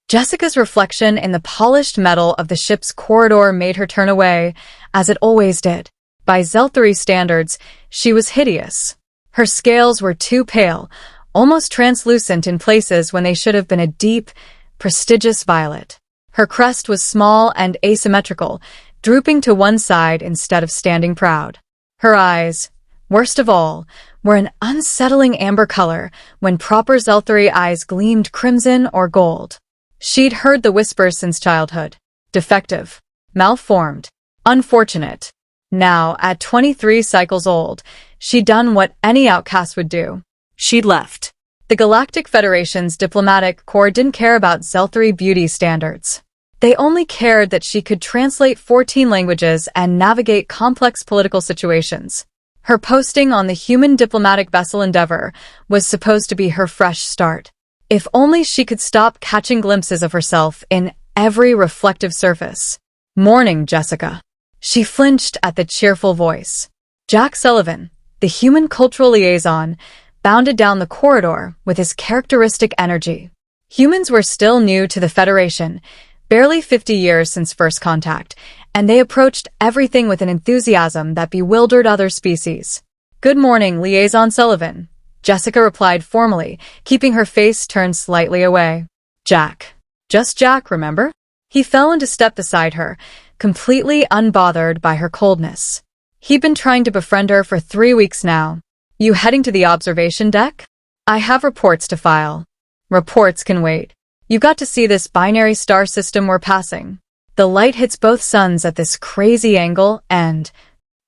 Jessica's reflection in the polished metal of the ship's corridor made her turn away, as it always did. By Zelthari standards, she was hideous. Her scales were too pale, almost translucent in places when they should have been a deep, prestigious violet. Her crest was small and asymmetrical, drooping to one side instead of standing proud. Her eyes, worst of all, were an unsettling amber color when proper Zelthari eyes gleamed crimson or gold. She'd heard the whispers since childhood. Defective, malformed, unfortunate. Now, at 23 cycles old, she'd done what any outcast would do. She'd left. The Galactic Federation's diplomatic corps didn't care about Zelthari beauty standards. They only cared that she could translate 14 languages and navigate complex political situations. Her posting on the human diplomatic vessel Endeavor was supposed to be her fresh start. If only she could stop catching glimpses of herself in every reflective surface. Morning, Jessica. She flinched at the cheerful voice. Jack Sullivan, the human cultural liaison, bounded down the corridor with his characteristic energy. Humans were still new to the Federation, barely 50 years since first contact, and they approached everything with an enthusiasm that bewildered other species. Good morning, Liaison Sullivan, Jessica replied formally, keeping her face turned slightly away. Jack. Just Jack, remember? He fell into step beside her, completely unbothered by her coldness. He'd been trying to befriend her for 3 weeks now. You heading to the observation deck? I have reports to file. Reports can wait. You got to see this binary star system we're passing. The light hits both suns at this crazy angle and...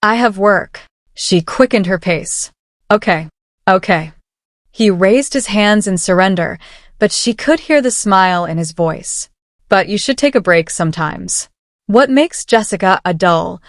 I have work. She quickened her pace. Okay. He raised his hands in surrender, but she could hear the smile in his voice. But you should take a break sometimes. What makes Jessica a dull...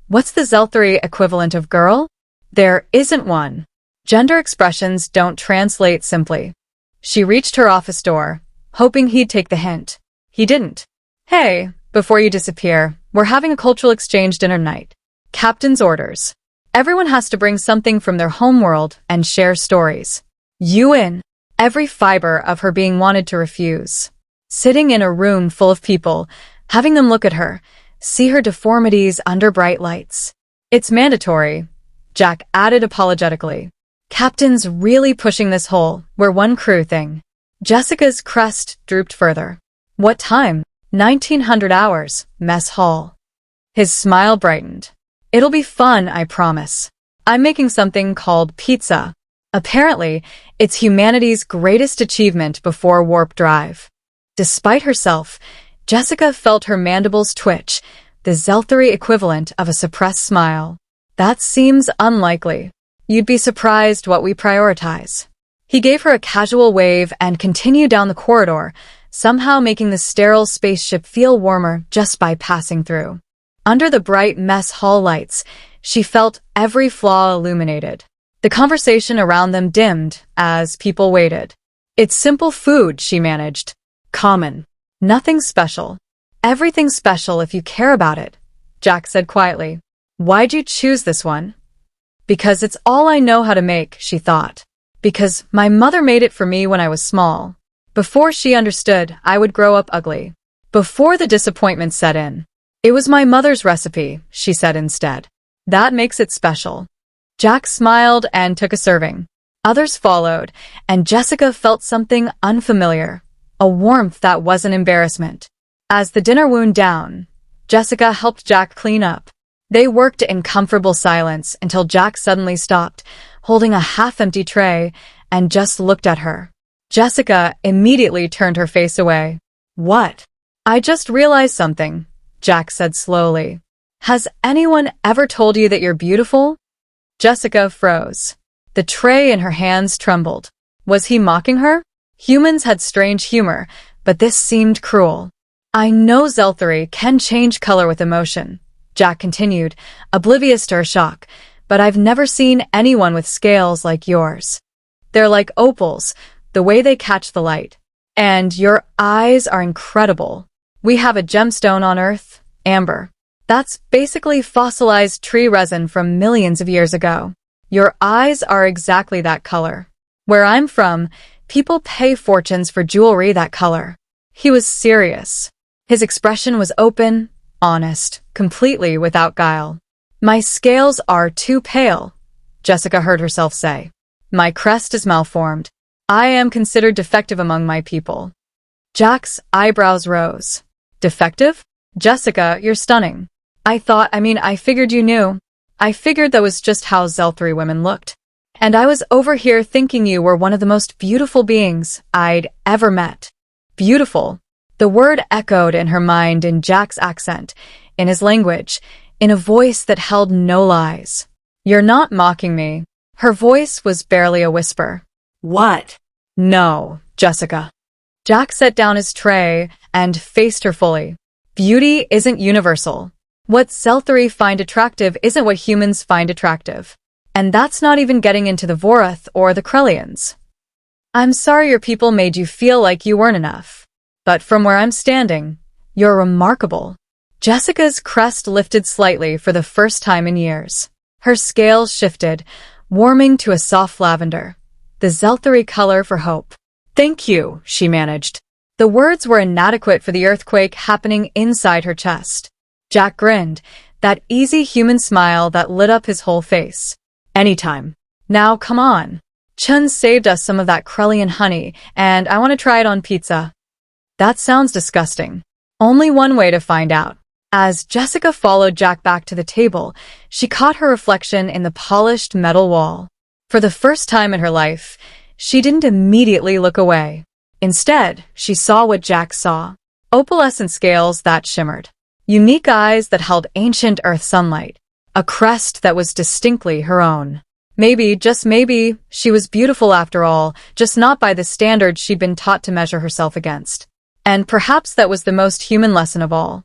what's the Zelthari equivalent of girl? There isn't one. Gender expressions don't translate simply. She reached her office door, hoping he'd take the hint. He didn't. Hey, before you disappear, we're having a cultural exchange dinner night. Captain's orders. Everyone has to bring something from their homeworld and share stories. You in. Every fiber of her being wanted to refuse. Sitting in a room full of people, having them look at her, see her deformities under bright lights. It's mandatory, Jack added apologetically. Captain's really pushing this whole we're one crew thing. Jessica's crest drooped further. What time? 1900 hours, mess hall. His smile brightened. It'll be fun, I promise. I'm making something called pizza. Apparently, it's humanity's greatest achievement before warp drive. Despite herself, Jessica felt her mandibles twitch, the Zelthari equivalent of a suppressed smile. That seems unlikely. You'd be surprised what we prioritize. He gave her a casual wave and continued down the corridor, somehow making the sterile spaceship feel warmer just by passing through. Under the bright mess hall lights, she felt every flaw illuminated. The conversation around them dimmed as people waited. It's simple food, she managed. Common. Nothing special. Everything special if you care about it, Jack said quietly. Why'd you choose this one? Because it's all I know how to make, she thought. Because my mother made it for me when I was small. Before she understood, I would grow up ugly. Before the disappointment set in. It was my mother's recipe, she said instead. That makes it special. Jack smiled and took a serving. Others followed, and Jessica felt something unfamiliar. A warmth that wasn't embarrassment. As the dinner wound down, Jessica helped Jack clean up. They worked in comfortable silence until Jack suddenly stopped, holding a half-empty tray, and just looked at her. Jessica immediately turned her face away. What? I just realized something, Jack said slowly. Has anyone ever told you that you're beautiful? Jessica froze. The tray in her hands trembled. Was he mocking her? Humans had strange humor, but this seemed cruel. I know Zelthari can change color with emotion, Jack continued, oblivious to her shock, but I've never seen anyone with scales like yours. They're like opals, the way they catch the light. And your eyes are incredible. We have a gemstone on Earth, amber. That's basically fossilized tree resin from millions of years ago. Your eyes are exactly that color. Where I'm from, people pay fortunes for jewelry that color. He was serious. His expression was open, honest, completely without guile. My scales are too pale, Jessica heard herself say. My crest is malformed. I am considered defective among my people. Jack's eyebrows rose. Defective? Jessica, you're stunning. I figured you knew. I figured that was just how Zelthari women looked. And I was over here thinking you were one of the most beautiful beings I'd ever met. Beautiful. The word echoed in her mind in Jack's accent, in his language, in a voice that held no lies. You're not mocking me. Her voice was barely a whisper. What? No, Jessica. Jack set down his tray and faced her fully. Beauty isn't universal. What Zelthari find attractive isn't what humans find attractive. And that's not even getting into the Vorath or the Krellians. I'm sorry your people made you feel like you weren't enough. But from where I'm standing, you're remarkable. Jessica's crest lifted slightly for the first time in years. Her scales shifted, warming to a soft lavender, the Zelthari color for hope. Thank you, she managed. The words were inadequate for the earthquake happening inside her chest. Jack grinned, that easy human smile that lit up his whole face. Anytime. Now come on. Chun saved us some of that Krellian honey, and I want to try it on pizza. That sounds disgusting. Only one way to find out. As Jessica followed Jack back to the table, she caught her reflection in the polished metal wall. For the first time in her life, she didn't immediately look away. Instead, she saw what Jack saw. Opalescent scales that shimmered. Unique eyes that held ancient earth sunlight. A crest that was distinctly her own. Maybe, just maybe, she was beautiful after all, just not by the standards she'd been taught to measure herself against. And perhaps that was the most human lesson of all.